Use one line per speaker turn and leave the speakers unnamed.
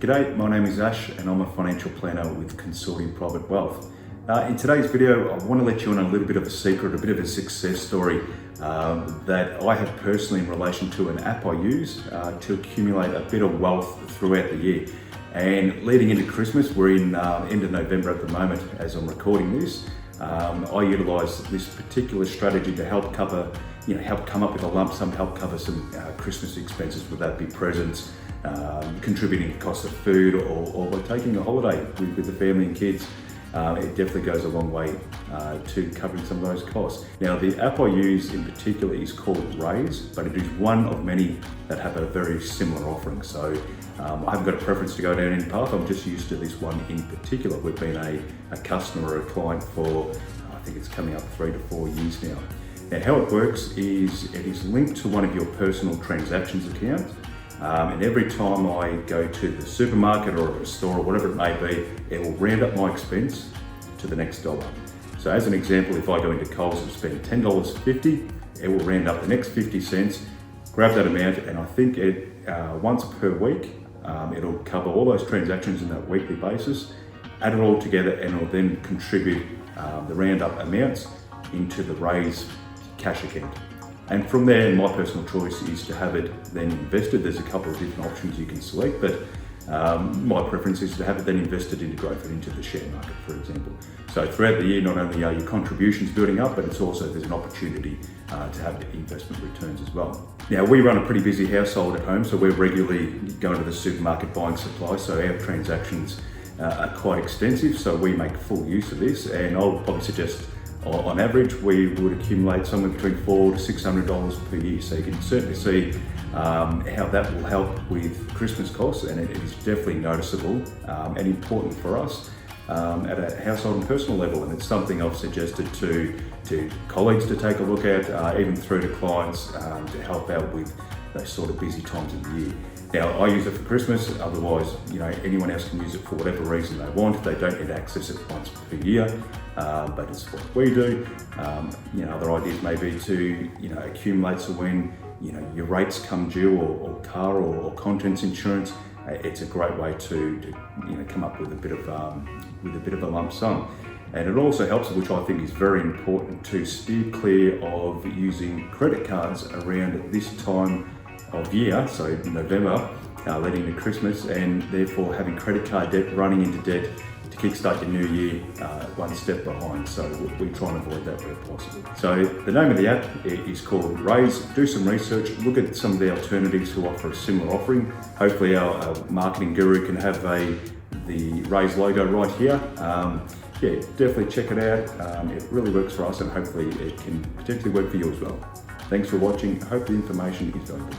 G'day, my name is Ash and I'm a financial planner with Consortium Private Wealth. In today's video, I want to let you in on a little bit of a secret, a bit of a success story that I have personally in relation to an app I use to accumulate a bit of wealth throughout the year. And leading into Christmas, we're in end of November at the moment as I'm recording this. I utilise this particular strategy to help cover, help come up with a lump sum, help cover some Christmas expenses, whether that be presents, contributing to the cost of food, or by taking a holiday with the family and kids. It definitely goes a long way to covering some of those costs. Now, the app I use in particular is called Raise, but it is one of many that have a very similar offering. So I haven't got a preference to go down any path. I'm just used to this one in particular. We've been a customer or a client for, I think it's coming up 3 to 4 years now. Now, how it works is it is linked to one of your personal transactions account. And every time I go to the supermarket or a store or whatever it may be, it will round up my expense to the next dollar. So as an example, if I go into Coles and spend $10.50, it will round up the next 50 cents, grab that amount, and I think once per week, it'll cover all those transactions on that weekly basis, add it all together, and it'll then contribute the round-up amounts into the Raise cash account. And from there, my personal choice is to have it then invested. There's a couple of different options you can select, but my preference is to have it then invested into growth and into the share market, for example. So throughout the year, not only are your contributions building up, but it's also there's an opportunity to have the investment returns as well. Now, we run a pretty busy household at home, so we're regularly going to the supermarket buying supplies, so our transactions are quite extensive, so we make full use of this, and I'll probably suggest on average, we would accumulate somewhere between $400 to $600 per year. So you can certainly see how that will help with Christmas costs, and it is definitely noticeable and important for us at a household and personal level. And it's something I've suggested to colleagues to take a look at, even through to clients to help out with those sort of busy times of the year. Now, I use it for Christmas, otherwise, anyone else can use it for whatever reason they want. They don't need to access it once per year, but it's what we do. Other ideas may be to, accumulate so when, your rates come due or car or contents insurance, it's a great way to come up with a bit of a lump sum. And it also helps, which I think is very important, to steer clear of using credit cards around this time of year, so November, leading to Christmas, and therefore having credit card debt, running into debt to kickstart your new year one step behind. So we try and avoid that where possible. So the name of the app is called Raise. Do some research, look at some of the alternatives who offer a similar offering. Hopefully our marketing guru can have the Raise logo right here. Yeah, definitely check it out. It really works for us, and hopefully it can potentially work for you as well. Thanks for watching. I hope the information is valuable.